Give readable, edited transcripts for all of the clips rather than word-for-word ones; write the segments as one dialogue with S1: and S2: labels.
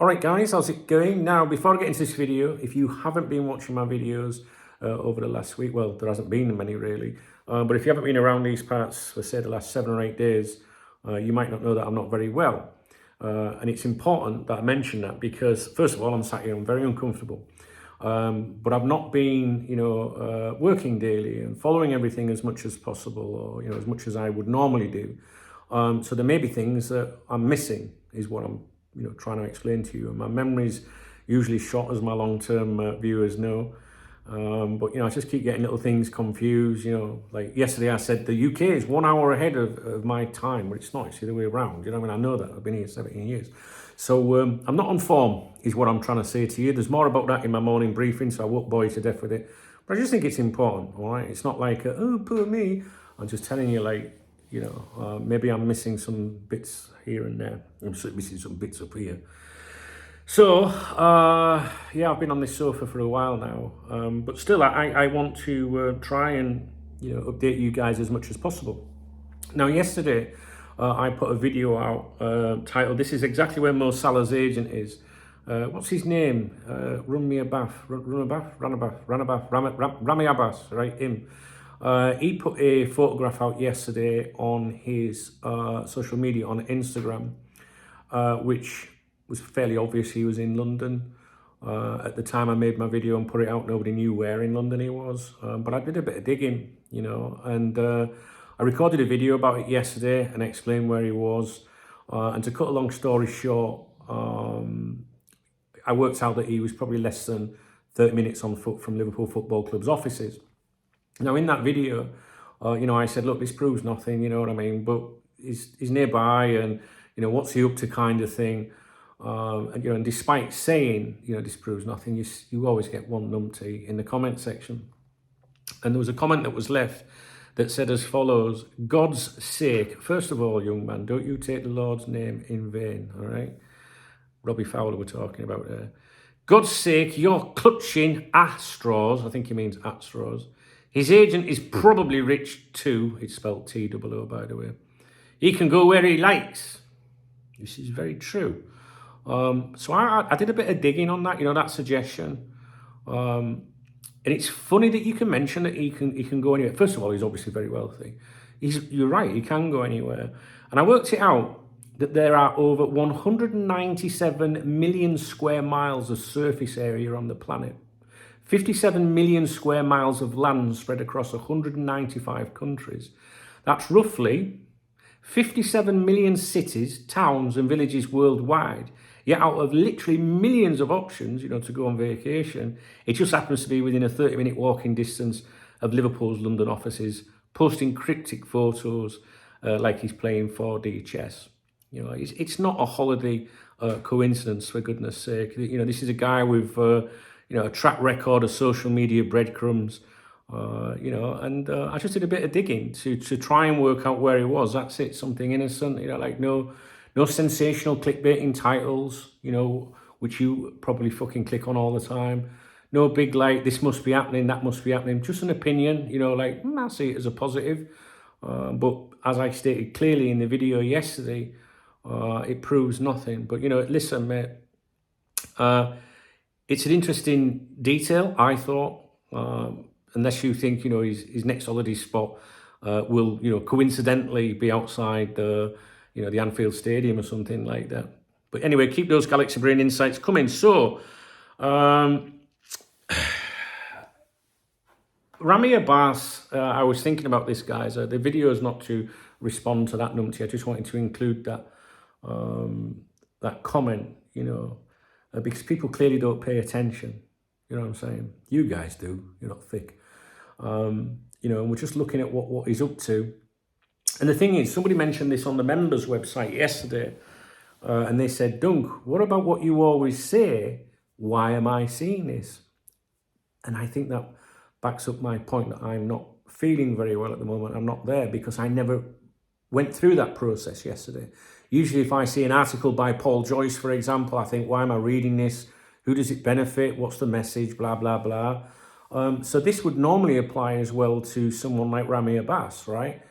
S1: Alright guys, how's it going? Now, before I get into this video, if you haven't been watching my videos over the last week, well, there hasn't been many really, but if you haven't been around these parts for say the last 7 or 8 days, you might not know that I'm not very well. And it's important that I mention that because, first of all, I'm sat here, I'm very uncomfortable. But I've not been, working daily and following everything as much as possible, or, as much as I would normally do. So there may be things that I'm missing, is what I'm, trying to explain to you. And my memory's usually shot, as my long-term viewers know. But, I just keep getting little things confused, like yesterday I said the UK is 1 hour ahead of my time, but it's not, it's the other way around, I know that, I've been here 17 years. So I'm not on form, is what I'm trying to say to you. There's more about that in my morning briefing, so I won't bore you to death with it. But I just think it's important, all right? It's not like, oh, poor me. I'm just telling you, like, maybe I'm missing some bits here and there. I'm missing some bits up here. So, yeah, I've been on this sofa for a while now, but still, I want to try and, update you guys as much as possible. Now, yesterday, I put a video out titled, "This is exactly where Mo Salah's agent is." What's his name? Ramy Abbas, Ramy Abbas, right? Him. He put a photograph out yesterday on his social media, on Instagram, which was fairly obvious he was in London. At the time I made my video and put it out, nobody knew where in London he was. But I did a bit of digging, and I recorded a video about it yesterday and explained where he was. And to cut a long story short, I worked out that he was probably less than 30 minutes on foot from Liverpool Football Club's offices. Now, in that video, I said, look, this proves nothing, you know what I mean? But he's nearby and, what's he up to kind of thing. And despite saying, this proves nothing, you always get one numpty in the comment section. And there was a comment that was left that said as follows: "God's sake, first of all, young man, don't you take the Lord's name in vain," all right? Robbie Fowler we're talking about there. "God's sake, you're clutching at straws." I think he means at straws. "His agent is probably rich too." It's spelled T-O-O, by the way. "He can go where he likes." This is very true. So I did a bit of digging on that, that suggestion. And it's funny that you can mention that he can go anywhere. First of all, he's obviously very wealthy. You're right, he can go anywhere. And I worked it out that there are over 197 million square miles of surface area on the planet. 57 million square miles of land spread across 195 countries. That's roughly 57 million cities, towns and villages worldwide. Yet out of literally millions of options, to go on vacation, it just happens to be within a 30-minute walking distance of Liverpool's London offices, posting cryptic photos like he's playing 4D chess. It's not a holiday coincidence, for goodness sake. This is a guy with, a track record of social media breadcrumbs. And I just did a bit of digging to try and work out where he was. That's it, something innocent, like no sensational clickbaiting titles, which you probably fucking click on all the time. No big, like, this must be happening, that must be happening. Just an opinion, I see it as a positive. But as I stated clearly in the video yesterday, it proves nothing. But, listen, mate, it's an interesting detail, I thought. Unless you think, his next holiday spot will, coincidentally be outside the Anfield Stadium or something like that. But anyway, keep those Galaxy Brain insights coming. So, Ramy Abbas, I was thinking about this, guys. The video is not to respond to that numpty. I just wanted to include that that comment, because people clearly don't pay attention. You know what I'm saying? You guys do. You're not thick. And we're just looking at what he's up to. And the thing is, somebody mentioned this on the members website yesterday, and they said, "Dunk, what about what you always say? Why am I seeing this?" And I think that backs up my point that I'm not feeling very well at the moment. I'm not there because I never went through that process yesterday. Usually if I see an article by Paul Joyce, for example, I think, why am I reading this? Who does it benefit? What's the message? Blah, blah, blah. So this would normally apply as well to someone like Ramy Abbas, right?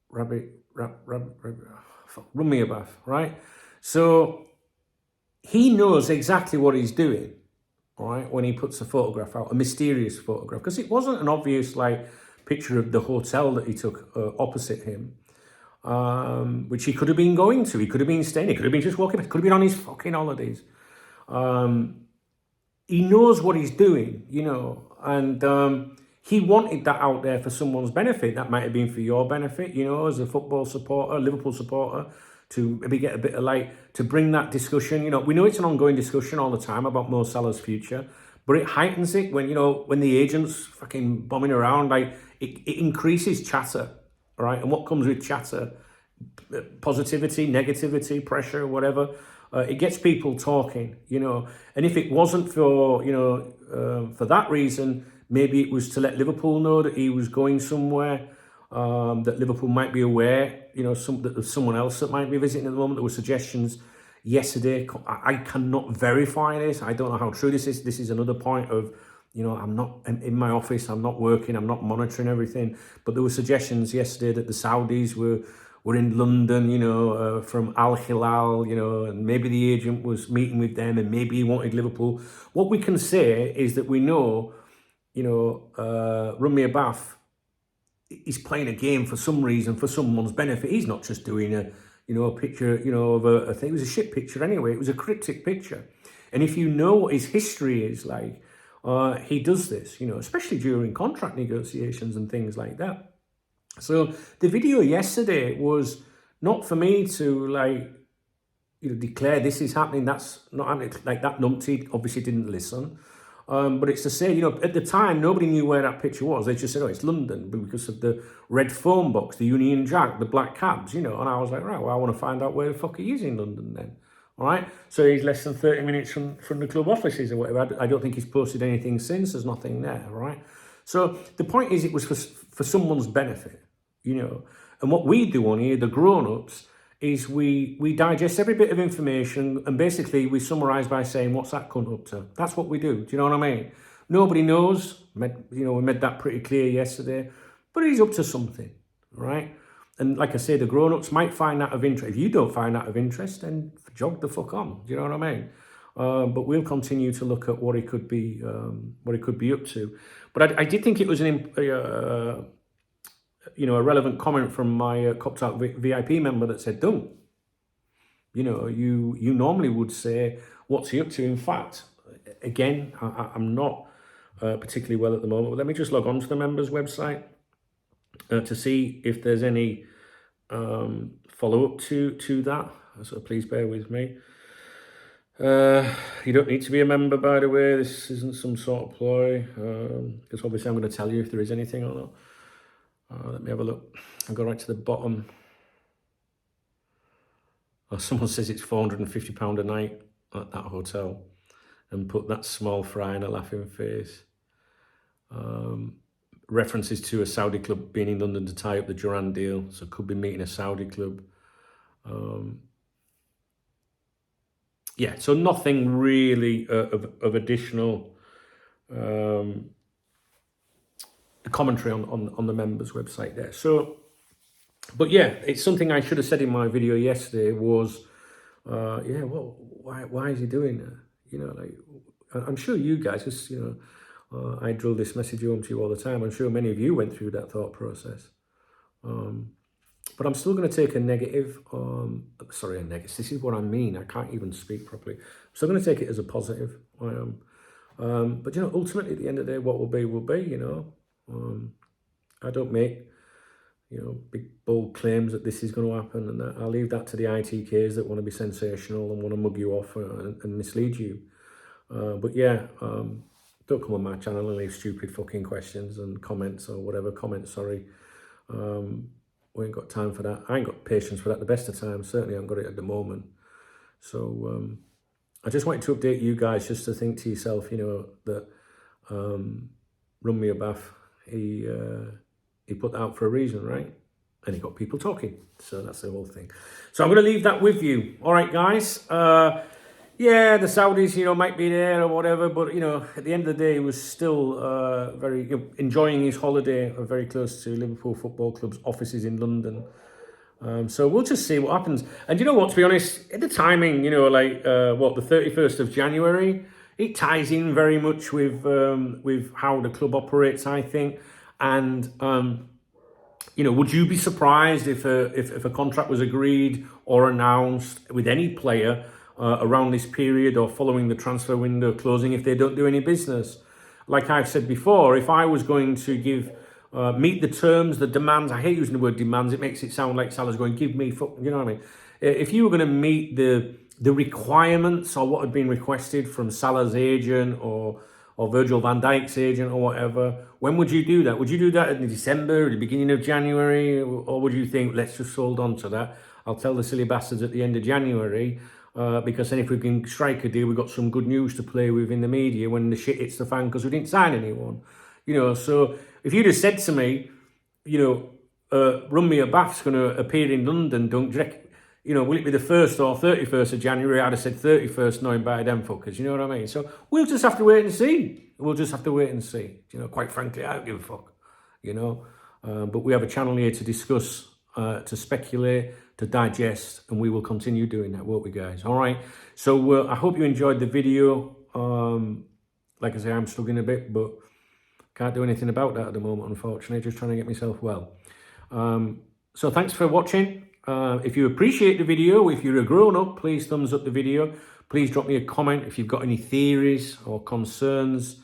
S1: Ramy Abbas, right? So he knows exactly what he's doing, all right, when he puts a photograph out, a mysterious photograph, because it wasn't an obvious, like, picture of the hotel that he took opposite him, which he could have been going to. He could have been staying. He could have been just walking. He could have been on his fucking holidays. He knows what he's doing, you know, and he wanted that out there for someone's benefit. That might have been for your benefit, you know, as a football supporter, Liverpool supporter, to maybe get a bit of light, to bring that discussion. You know, we know it's an ongoing discussion all the time about Mo Salah's future, but it heightens it when, you know, when the agent's fucking bombing around, like, it increases chatter, right? And what comes with chatter? Positivity, negativity, pressure, whatever. It gets people talking, you know. And if it wasn't for, you know, for that reason, maybe it was to let Liverpool know that he was going somewhere, that Liverpool might be aware, you know, that there's someone else that might be visiting at the moment. There were suggestions yesterday. I cannot verify this. I don't know how true this is. This is another point of, you know, I'm not in my office, I'm not working, I'm not monitoring everything. But there were suggestions yesterday that the Saudis were in London, you know, from Al Hilal, you know, and maybe the agent was meeting with them and maybe he wanted Liverpool. What we can say is that we know, you know, Ramy Abbas is playing a game for some reason, for someone's benefit. He's not just doing a, you know, a picture, you know, of a thing. It was a shit picture anyway. It was a cryptic picture. And if you know what his history is like, he does this, you know, especially during contract negotiations and things like that. So the video yesterday was not for me to, like, you know, declare this is happening, that's not happening. Like, that numpty obviously didn't listen. But it's to say, you know, at the time, nobody knew where that picture was. They just said, oh, it's London, because of the red phone box, the Union Jack, the black cabs, you know. And I was like, right, well, I want to find out where the fuck he is in London then. All right. So he's less than 30 minutes from the club offices or whatever. I don't think he's posted anything since. There's nothing there. Right. So the point is, it was for someone's benefit, you know. And what we do on here, the grown-ups, is we digest every bit of information and basically we summarise by saying, what's that cunt up to? That's what we do. Do you know what I mean? Nobody knows. You know, we made that pretty clear yesterday. But he's up to something, right? And like I say, the grown-ups might find that of interest. If you don't find that of interest, then jog the fuck on. Do you know what I mean? But we'll continue to look at what he could be up to. But I did think it was you know, a relevant comment from my Copped Out VIP member that said, don't. You know, you normally would say, what's he up to? In fact, again, I'm not particularly well at the moment, but let me just log on to the members website to see if there's any follow-up to that. So please bear with me. You don't need to be a member, by the way. This isn't some sort of ploy, because obviously I'm going to tell you if there is anything or not. Let me have a look. I'll go right to the bottom. Someone says it's £450 a night at that hotel and put that small fry in a laughing face. References to a Saudi club being in London to tie up the Duran deal, so could be meeting a Saudi club. Yeah, so nothing really of additional commentary on the members website there. So, but yeah, it's something I should have said in my video yesterday was, yeah, well, why is he doing that? You know, like, I'm sure you guys, because, you know, I drill this message home to you all the time. I'm sure many of you went through that thought process. But I'm still going to take a negative, sorry, a negative. This is what I mean. I can't even speak properly. I'm still going to take it as a positive. I am. But, you know, ultimately, at the end of the day, what will be, you know. I don't make, you know, big bold claims that this is going to happen, and that I'll leave that to the ITKs that want to be sensational and want to mug you off and mislead you. But yeah, don't come on my channel and leave stupid fucking questions and comments or whatever. Comments, sorry. We ain't got time for that. I ain't got patience for that. The best of times, certainly I haven't got it at the moment. So I just wanted to update you guys just to think to yourself, you know, that Ramy Abbas, he put that out for a reason, right? And he got people talking. So that's the whole thing. So I'm going to leave that with you. All right, guys. Yeah, the Saudis, you know, might be there or whatever, but, you know, at the end of the day, he was still very enjoying his holiday very close to Liverpool Football Club's offices in London. So we'll just see what happens. And you know what, to be honest, the timing, like the 31st of January, it ties in very much with how the club operates, I think. And would you be surprised if a contract was agreed or announced with any player around this period or following the transfer window closing if they don't do any business? Like I've said before, if I was going to meet the terms, the demands, I hate using the word demands, it makes it sound like Salah's going, give me, you know what I mean? If you were going to meet the requirements or what had been requested from Salah's agent or Virgil van Dijk's agent or whatever, when would you do that? Would you do that in December, at the beginning of January? Or would you think, let's just hold on to that? I'll tell the silly bastards at the end of January, because then if we can strike a deal, we've got some good news to play with in the media when the shit hits the fan because we didn't sign anyone. So if you'd have said to me, Ramy Abbas going to appear in London, don't you reckon? Will it be the 1st or 31st of January? I'd have said 31st, knowing by them fuckers, you know what I mean? So we'll just have to wait and see. We'll just have to wait and see. Quite frankly, I don't give a fuck, But we have a channel here to discuss, to speculate, to digest, and we will continue doing that, won't we, guys? All right. So I hope you enjoyed the video. Like I say, I'm struggling a bit, but can't do anything about that at the moment, unfortunately. Just trying to get myself well. So thanks for watching. If you appreciate the video, if you're a grown-up, please thumbs up the video. Please drop me a comment if you've got any theories or concerns.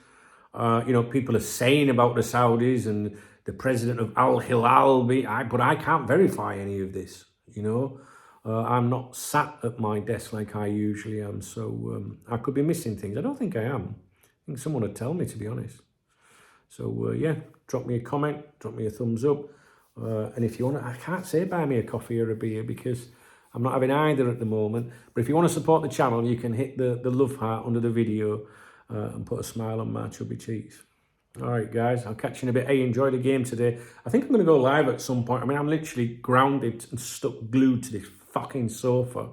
S1: People are saying about the Saudis and the president of Hilal, but I can't verify any of this, I'm not sat at my desk like I usually am, so I could be missing things. I don't think I am. I think someone would tell me, to be honest. So, yeah, drop me a comment, drop me a thumbs up. And if you want to, I can't say buy me a coffee or a beer because I'm not having either at the moment. But if you want to support the channel, you can hit the love heart under the video and put a smile on my chubby cheeks. All right, guys, I'll catch you in a bit. Hey, enjoy the game today. I think I'm going to go live at some point. I mean, I'm literally grounded and stuck glued to this fucking sofa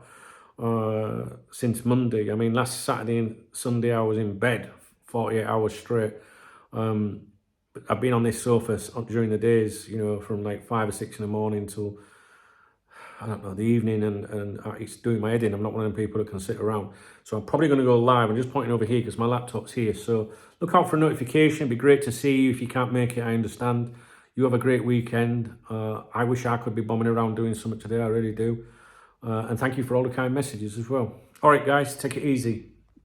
S1: since Monday. I mean, last Saturday and Sunday I was in bed 48 hours straight. But I've been on this sofa during the days, from like 5 or 6 in the morning till, I don't know, the evening, and it's doing my head in. I'm not one of them people that can sit around. So I'm probably going to go live. I'm just pointing over here because my laptop's here. So look out for a notification. It'd be great to see you. If you can't make it, I understand. You have a great weekend. I wish I could be bombing around doing something today. I really do. And thank you for all the kind messages as well. All right, guys, take it easy.